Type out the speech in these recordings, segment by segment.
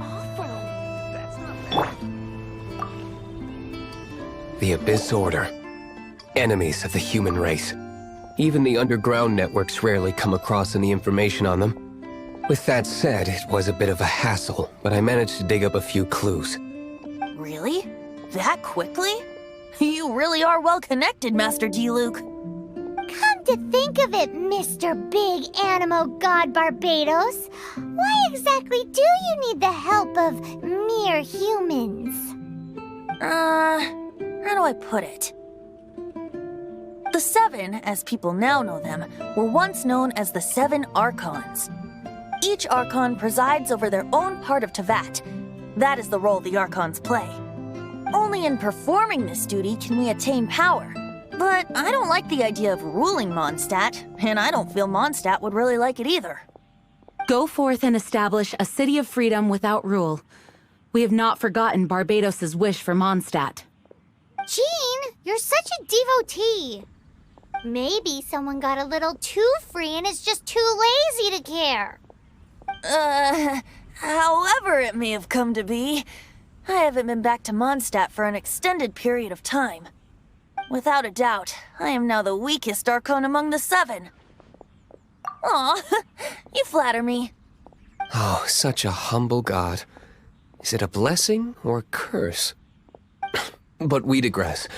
awful. That's not bad. The Abyss Order. Enemies of the human race. Even the underground networks rarely come across any information on them. With that said, it was a bit of a hassle, but I managed to dig up a few clues. Really? That quickly? You really are well connected, Master D-Luke. Come to think of it, Mr. Big Animo God Barbados, why exactly do you need the help of mere humans? How do I put it? The Seven, as people now know them, were once known as the Seven Archons. Each Archon presides over their own part of Teyvat. That is the role the Archons play. Only in performing this duty can we attain power. But I don't like the idea of ruling Mondstadt, and I don't feel Mondstadt would really like it either. Go forth and establish a city of freedom without rule. We have not forgotten Barbados' wish for Mondstadt. Jean, you're such a devotee. Maybe someone got a little too free and is just too lazy to care. However it may have come to be, I haven't been back to Mondstadt for an extended period of time. Without a doubt, I am now the weakest Archon among the Seven. Aw, you flatter me. Oh, such a humble god. Is it a blessing or a curse? But we digress.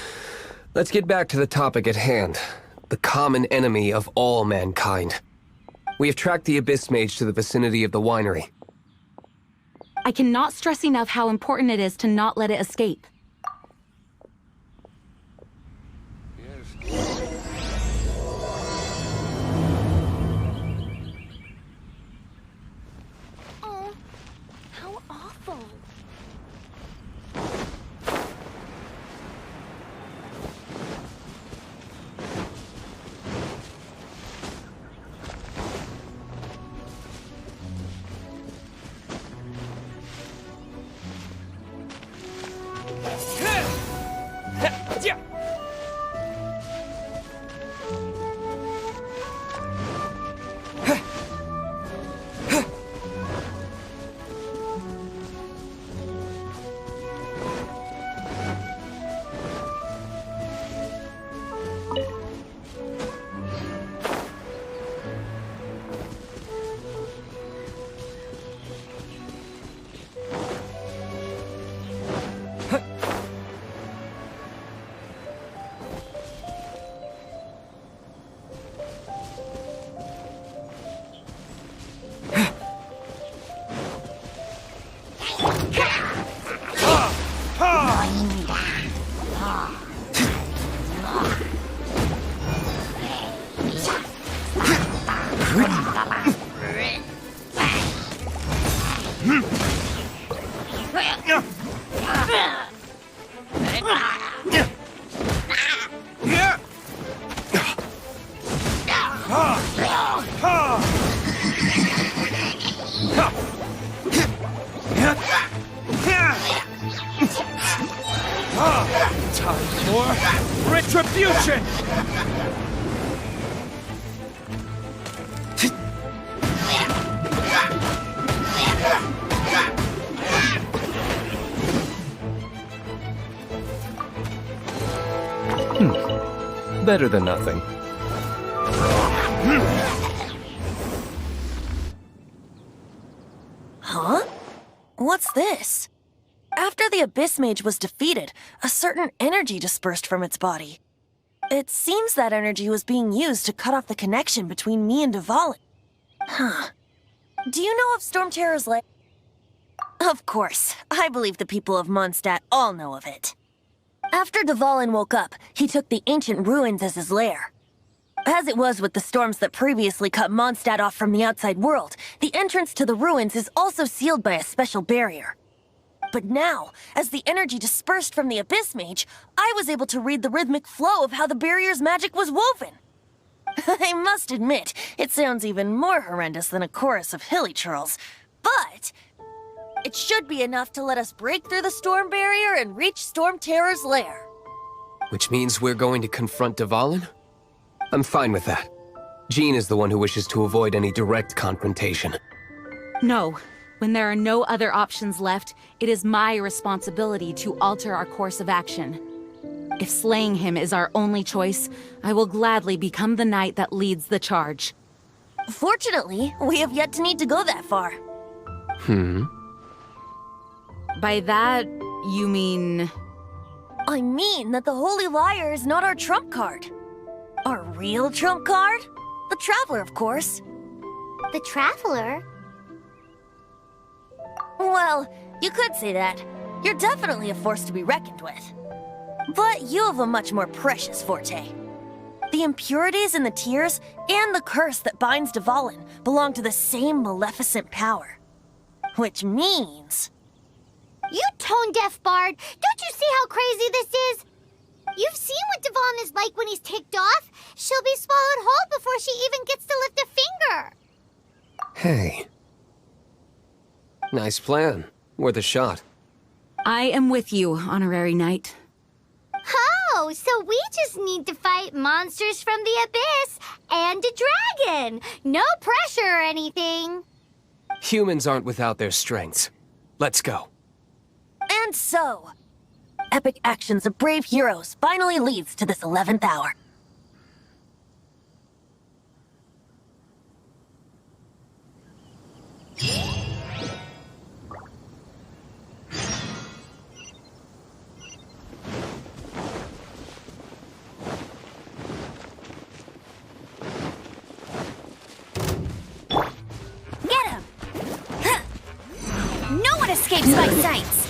Let's get back to the topic at hand. The common enemy of all mankind. We have tracked the Abyss Mage to the vicinity of the winery. I cannot stress enough how important it is to not let it escape. Oh, how awful. Time for retribution! Better than nothing. Huh? What's this? After the Abyss Mage was defeated, a certain energy dispersed from its body. It seems that energy was being used to cut off the connection between me and Dvalin. Huh. Do you know of Stormterror's lair? Of course. I believe the people of Mondstadt all know of it. After Dvalin woke up, he took the ancient ruins as his lair. As it was with the storms that previously cut Mondstadt off from the outside world, the entrance to the ruins is also sealed by a special barrier. But now, as the energy dispersed from the Abyss Mage, I was able to read the rhythmic flow of how the barrier's magic was woven. I must admit, it sounds even more horrendous than a chorus of hilly churls, but it should be enough to let us break through the storm barrier and reach Stormterror's lair. Which means we're going to confront Dvalin? I'm fine with that. Jean is the one who wishes to avoid any direct confrontation. No, When there are no other options left, it is my responsibility to alter our course of action. If slaying him is our only choice, I will gladly become the knight that leads the charge. Fortunately, we have yet to need to go that far. By that, you mean... I mean that the Holy Liar is not our trump card. Our real trump card? The Traveler, of course. The Traveler? Well, you could say that. You're definitely a force to be reckoned with. But you have a much more precious forte. The impurities in the tears and the curse that binds Dvalin belong to the same maleficent power. Which means... You tone-deaf bard! Don't you see how crazy this is? You've seen what Dvalin is like when he's ticked off. She'll be swallowed whole before she even gets to lift a finger. Hey. Nice plan. Worth a shot. I am with you, honorary knight. Oh, so we just need to fight monsters from the abyss and a dragon. No pressure or anything. Humans aren't without their strengths. Let's go. And so, epic actions of brave heroes finally leads to this 11th hour. Get him! Huh. No one escapes my sights!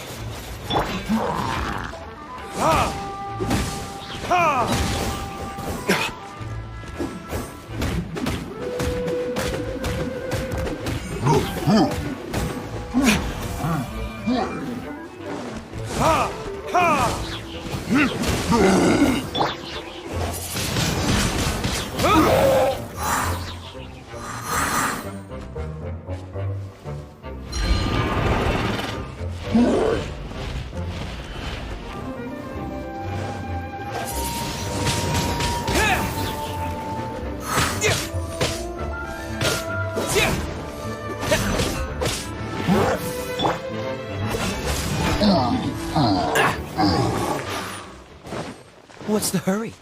What's the hurry?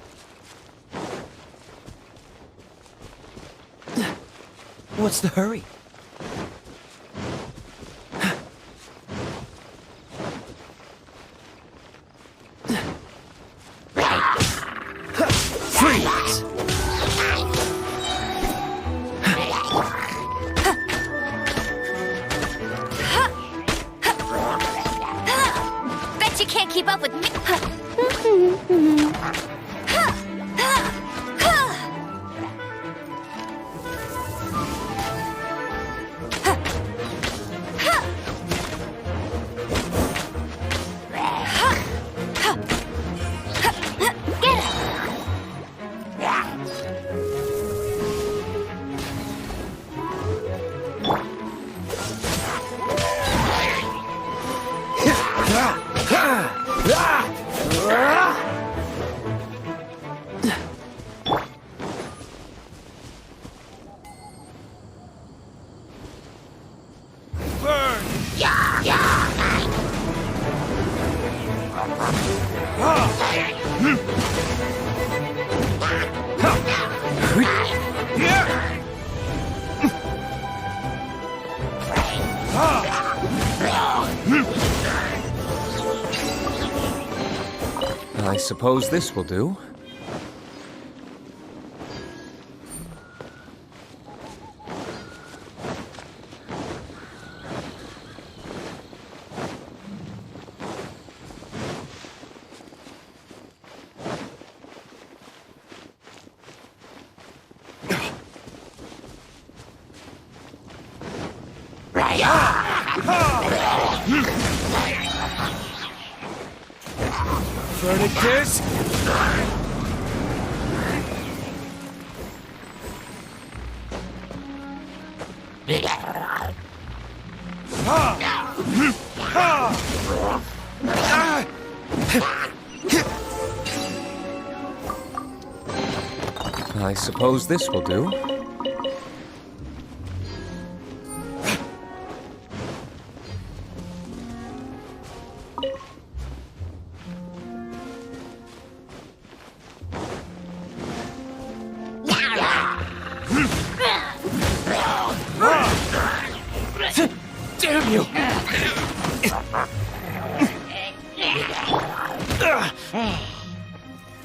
What's the hurry? Freeze! Bet you can't keep up with me. I suppose this will do. Verticus? I suppose this will do.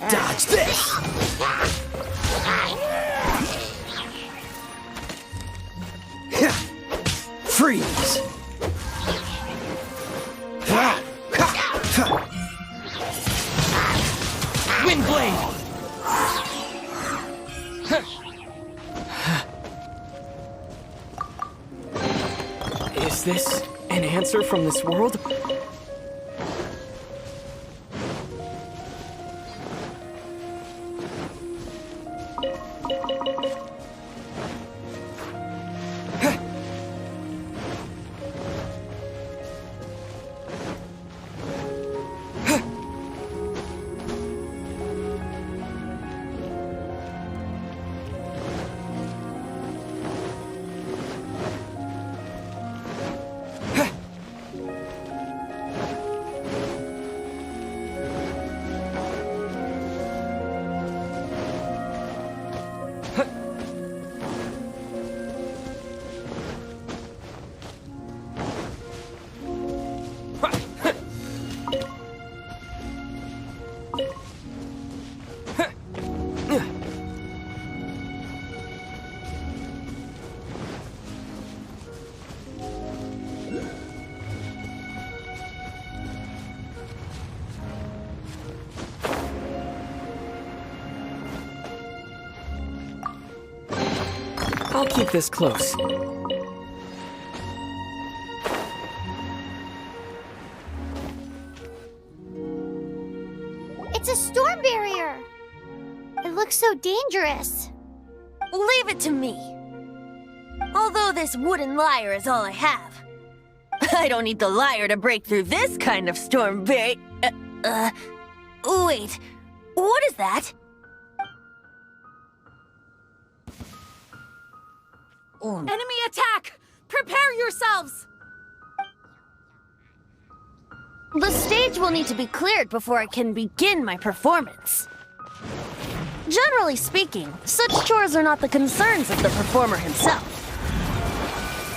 Dodge this! Freeze! Wind blade! Is this an answer from this world? I'll keep this close. It's a storm barrier. It looks so dangerous. Leave it to me. Although this wooden lyre is all I have. I don't need the lyre to break through this kind of storm wait, what is that? Enemy attack! Prepare yourselves! The stage will need to be cleared before I can begin my performance. Generally speaking, such chores are not the concerns of the performer himself.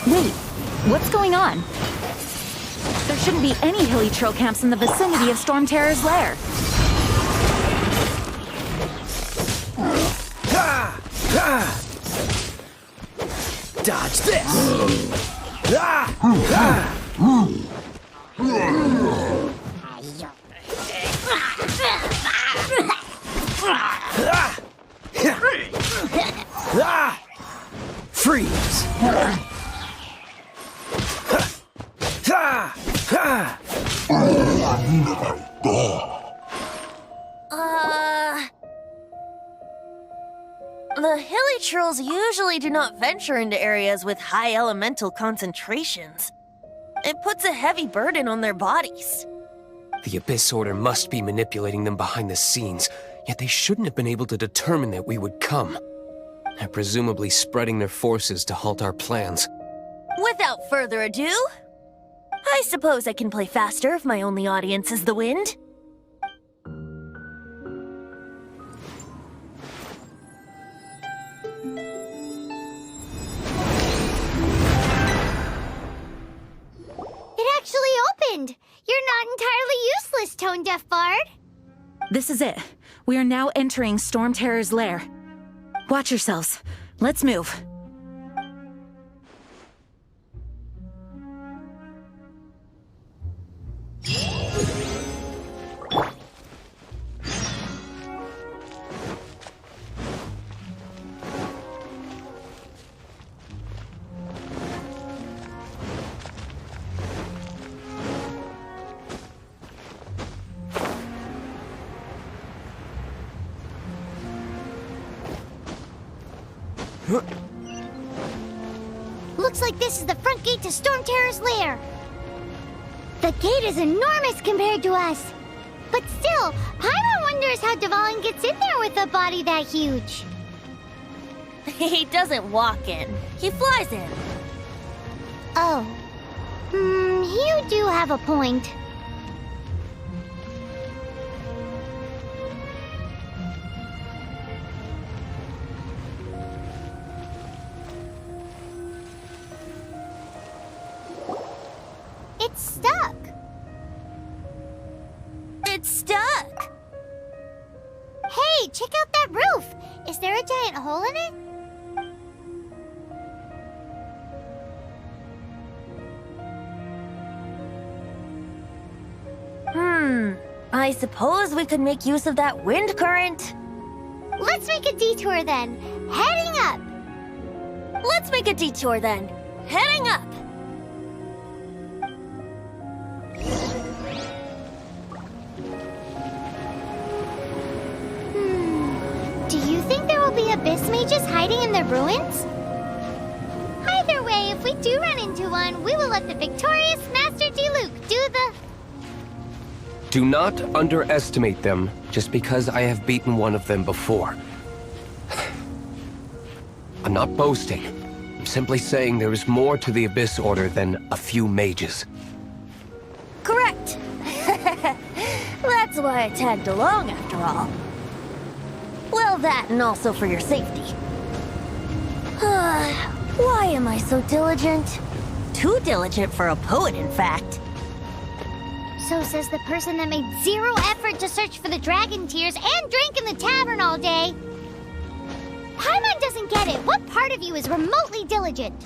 Wait, what's going on? There shouldn't be any hilly trail camps in the vicinity of Stormterror's lair. Dodge this! Freeze! The hilly trolls usually do not venture into areas with high elemental concentrations. It puts a heavy burden on their bodies. The Abyss Order must be manipulating them behind the scenes, yet they shouldn't have been able to determine that we would come. They're presumably spreading their forces to halt our plans. Without further ado, I suppose I can play faster if my only audience is the wind. It actually opened! You're not entirely useless, Tone Deaf Bard. This is it. We are now entering Stormterror's lair. Watch yourselves. Let's move. Looks like this is the front gate to Stormterror's lair. The gate is enormous compared to us. But still, Paimon wonders how Dvalin gets in there with a body that huge. He doesn't walk in. He flies in. Oh. You do have a point. It's stuck. It's stuck! Hey, check out that roof! Is there a giant hole in it? I suppose we could make use of that wind current. Let's make a detour then. Heading up! Let's make a detour then. Heading up! Do you think there will be abyss mages hiding in the ruins? Either way, if we do run into one, we will let the victorious Master Diluc do the... Do not underestimate them just because I have beaten one of them before. I'm not boasting. I'm simply saying there is more to the Abyss Order than a few mages. Correct! That's why I tagged along after all. Well, that and also for your safety. Why am I so diligent? Too diligent for a poet, in fact. So says the person that made zero effort to search for the dragon tears and drank in the tavern all day. Paimon doesn't get it. What part of you is remotely diligent?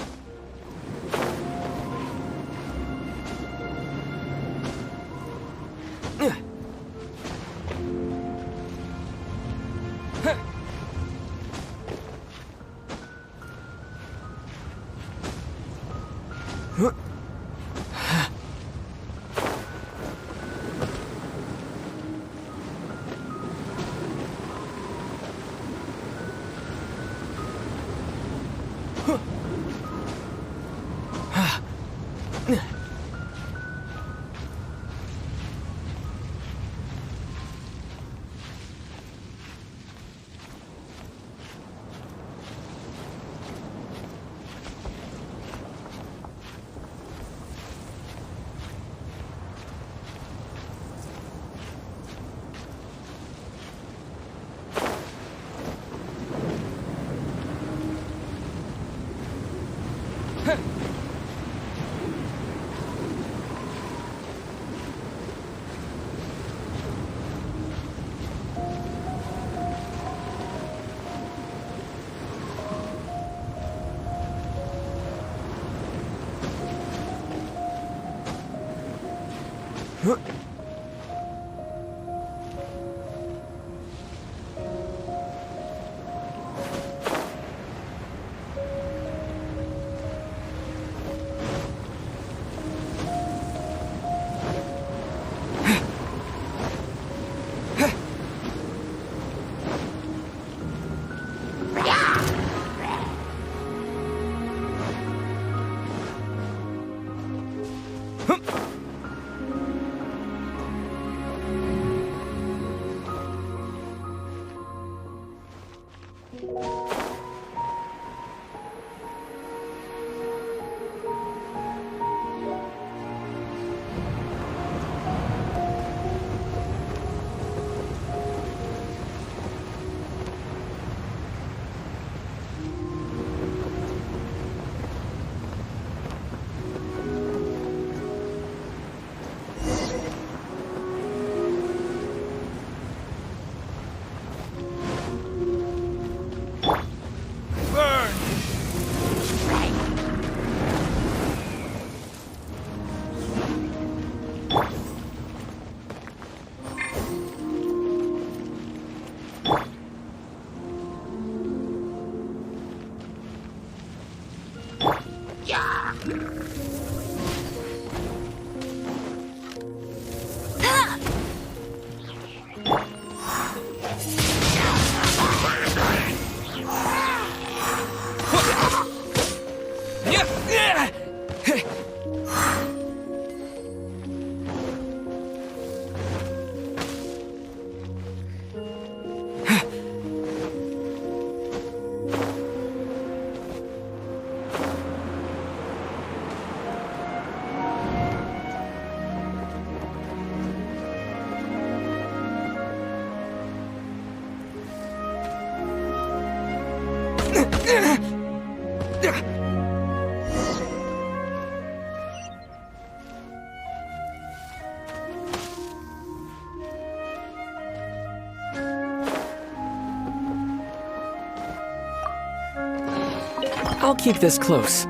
I'll keep this close.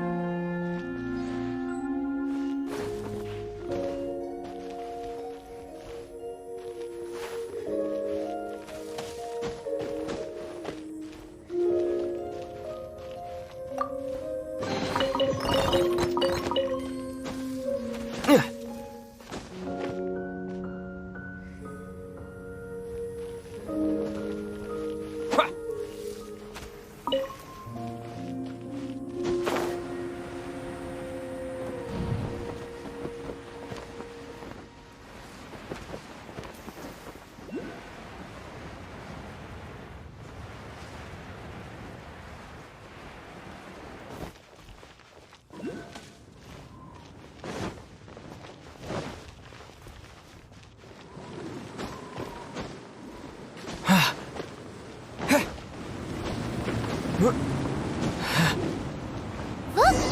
Look,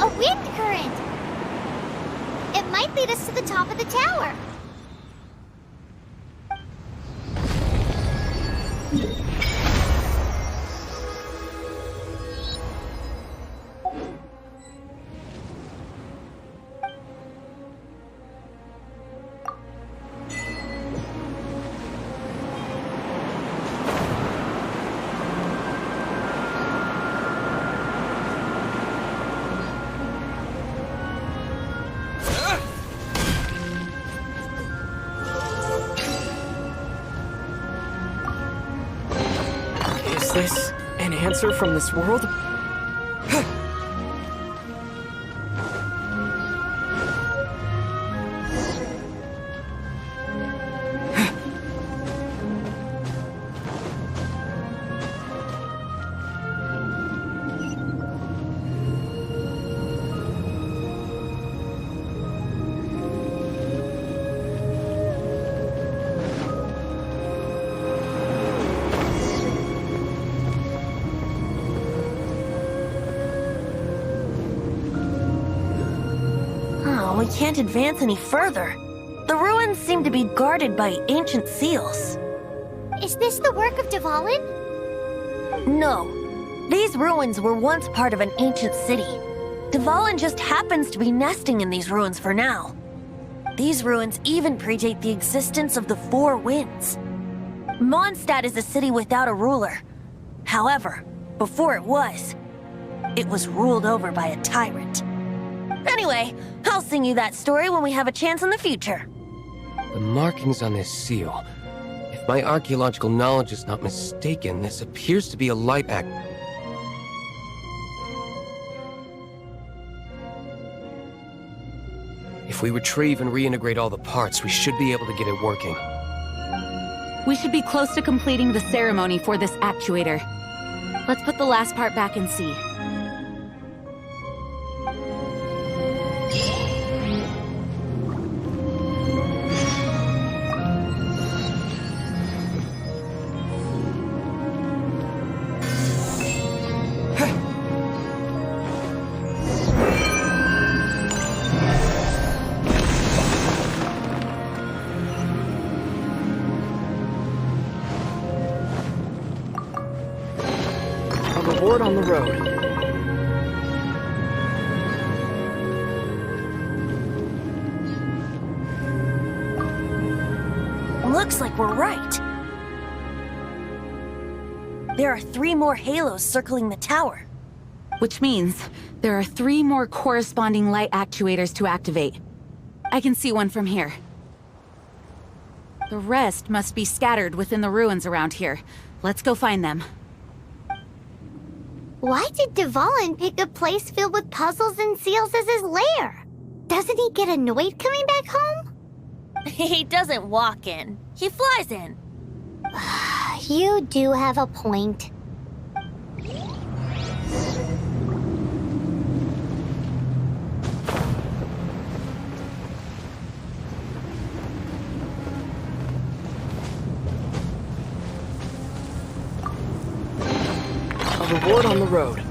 a wind current! It might lead us to the top of the tower. Is this an answer from this world? Oh, we can't advance any further. The ruins seem to be guarded by ancient seals. Is this the work of Dvalin? No. These ruins were once part of an ancient city. Dvalin just happens to be nesting in these ruins for now. These ruins even predate the existence of the Four Winds. Mondstadt is a city without a ruler. However, before it was ruled over by a tyrant. Anyway, I'll sing you that story when we have a chance in the future. The markings on this seal. If my archaeological knowledge is not mistaken, this appears to be a light act. If we retrieve and reintegrate all the parts, we should be able to get it working. We should be close to completing the ceremony for this actuator. Let's put the last part back and see. Reward on the road. Looks like we're right. There are 3 more halos circling the tower. Which means there are 3 more corresponding light actuators to activate. I can see one from here. The rest must be scattered within the ruins around here. Let's go find them. Why did Dvalin pick a place filled with puzzles and seals as his lair? Doesn't he get annoyed coming back home? He doesn't walk in. He flies in. You do have a point. A reward on the road.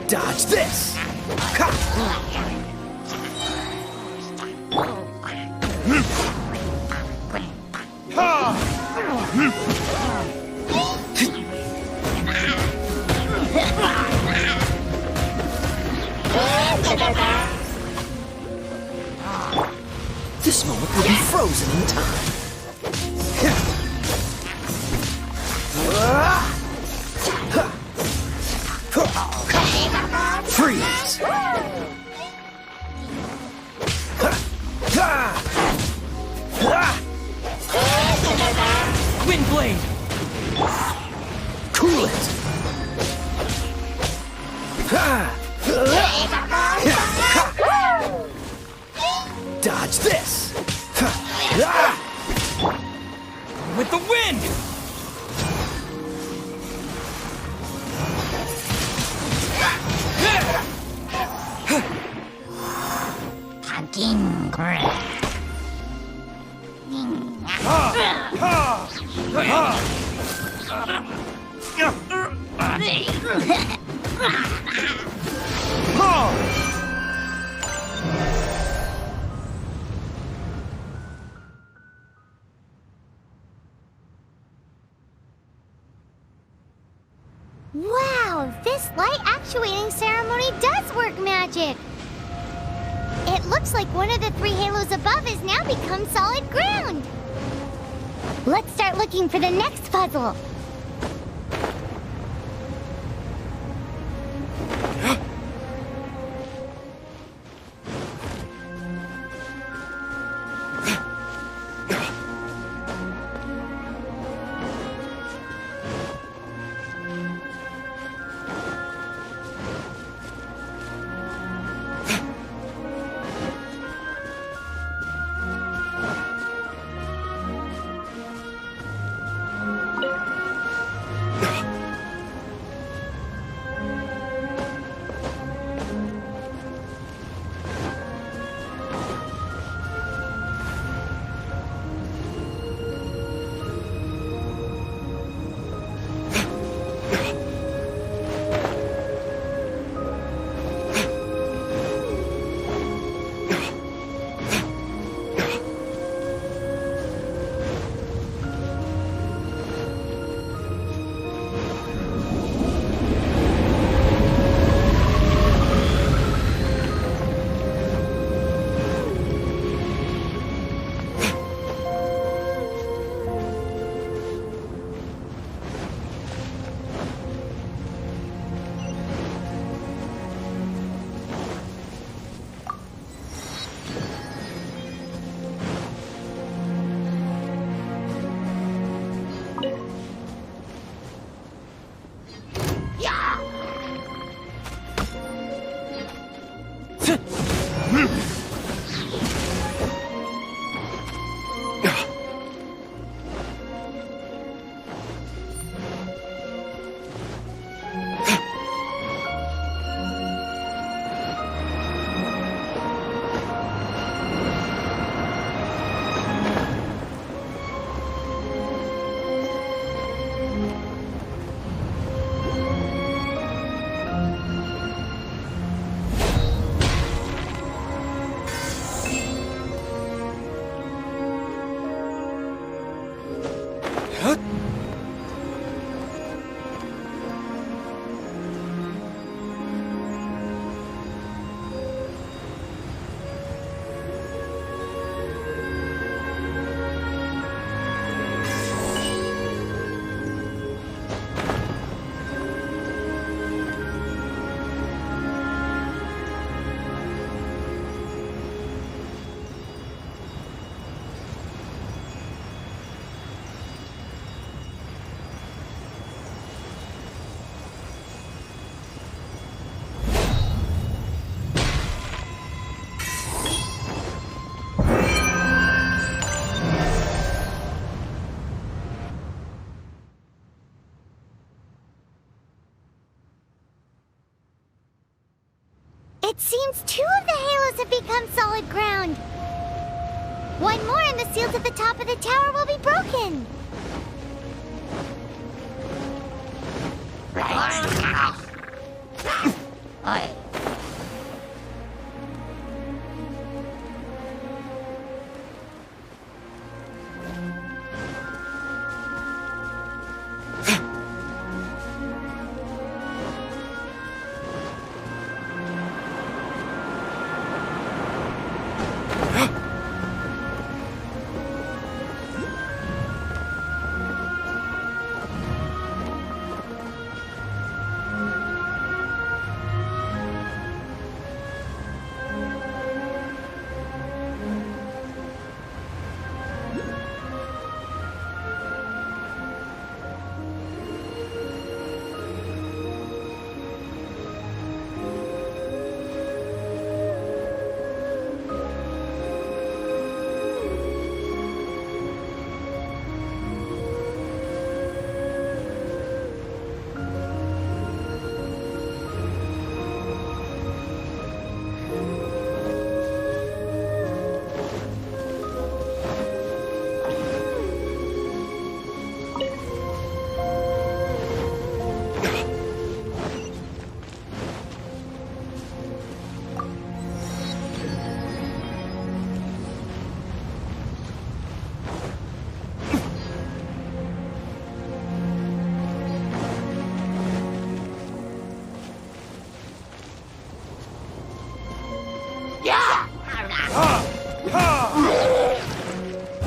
Dodge this! This moment will be frozen in time. Freeze! Wind blade! Cool it! Dodge this! With the wind! Pumpkin bread. Wow, this light actuating ceremony does work magic! It looks like one of the three halos above has now become solid ground! Let's start looking for the next puzzle! It seems 2 of the halos have become solid ground. 1 more and the seals at the top of the tower will be broken.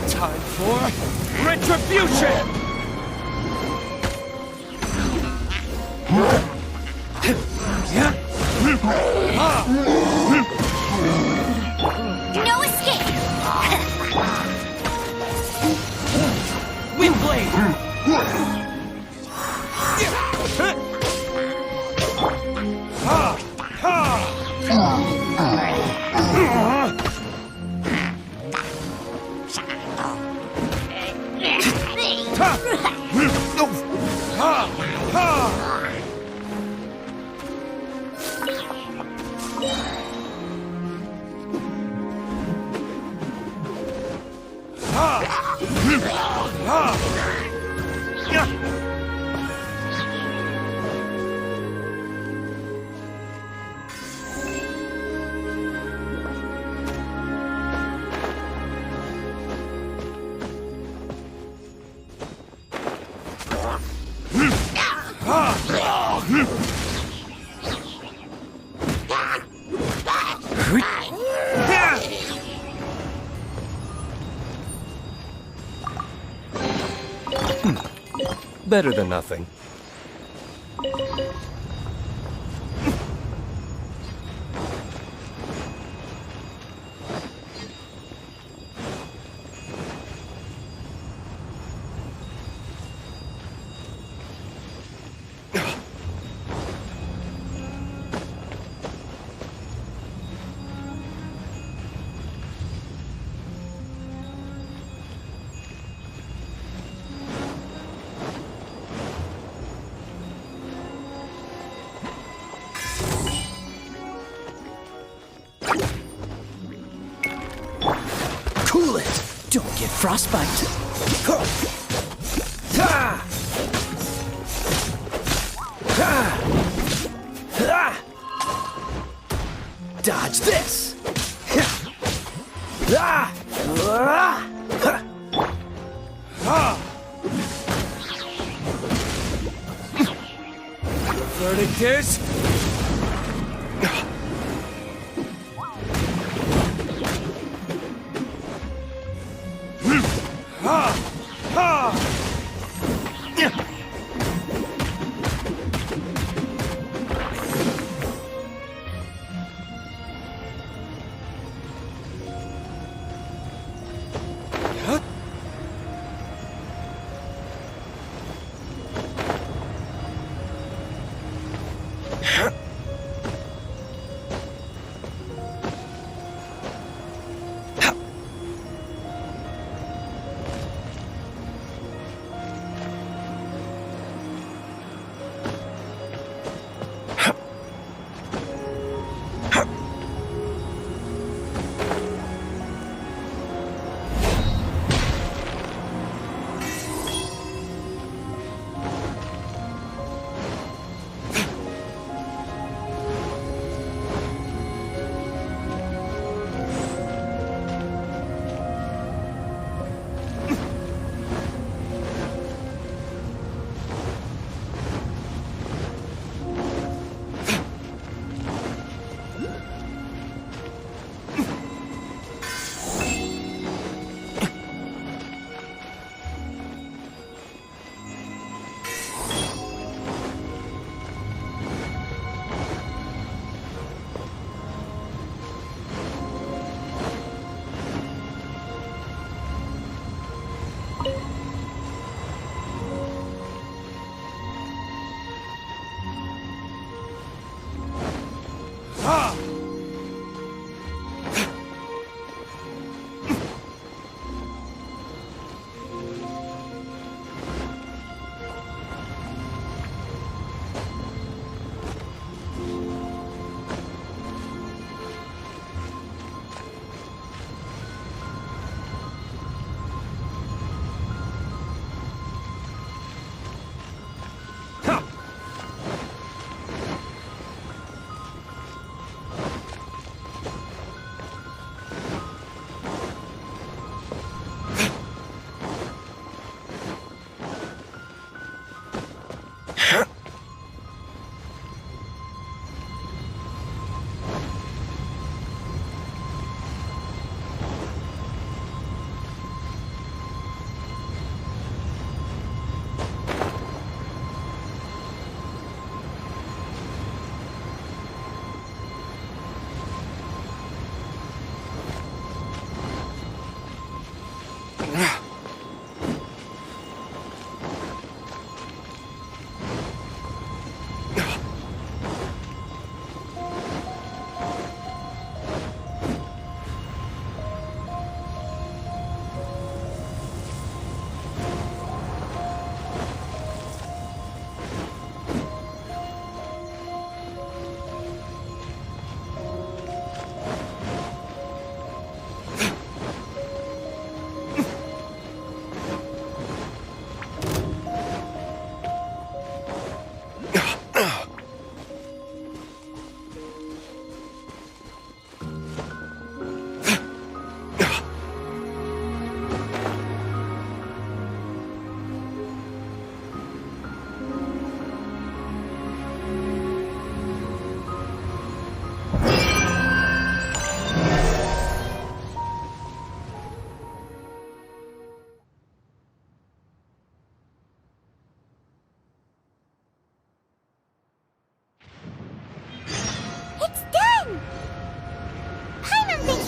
Time for retribution! No escape! Windblade! Better than nothing. Cool it! Don't get frostbite. Dodge this! Verdict is... Huh?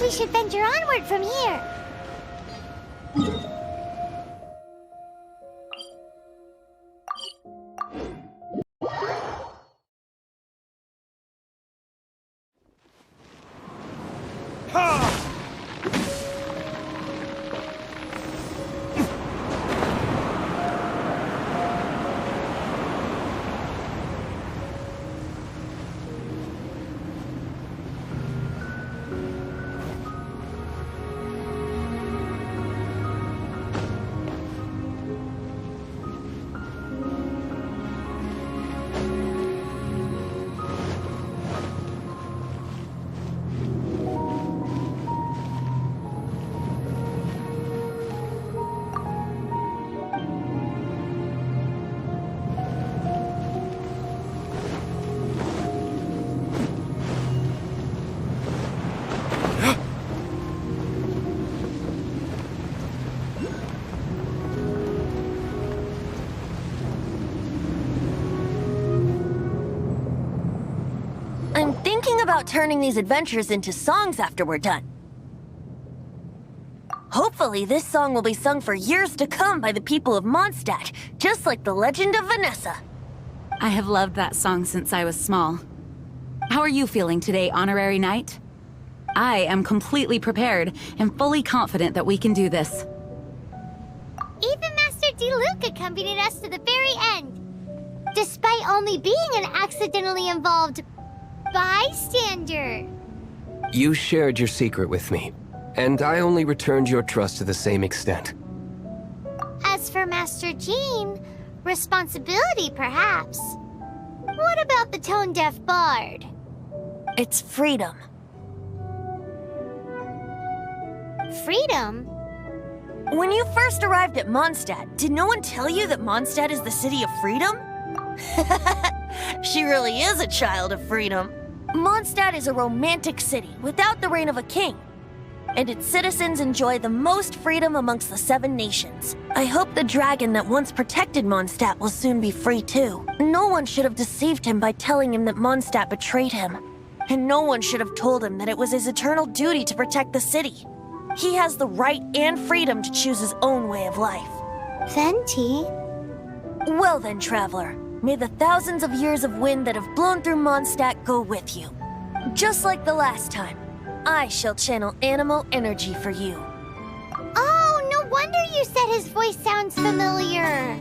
we should venture onward from here. I'm thinking about turning these adventures into songs after we're done. Hopefully, this song will be sung for years to come by the people of Mondstadt, just like the legend of Vanessa. I have loved that song since I was small. How are you feeling today, Honorary Knight? I am completely prepared and fully confident that we can do this. Even Master D-Luke accompanied us to the very end, despite only being an accidentally involved bystander. You shared your secret with me, and I only returned your trust to the same extent. As for Master Jean, responsibility perhaps. What about the tone-deaf bard? It's freedom. Freedom? When you first arrived at Mondstadt, did no one tell you that Mondstadt is the city of freedom? She really is a child of freedom. Mondstadt is a romantic city without the reign of a king, and its citizens enjoy the most freedom amongst the 7 nations. I hope the dragon that once protected Mondstadt will soon be free too. No one should have deceived him by telling him that Mondstadt betrayed him, and no one should have told him that it was his eternal duty to protect the city. He has the right and freedom to choose his own way of life. Venti? Well then, traveler, may the thousands of years of wind that have blown through Mondstadt go with you. Just like the last time, I shall channel animal energy for you. Oh, no wonder you said his voice sounds familiar.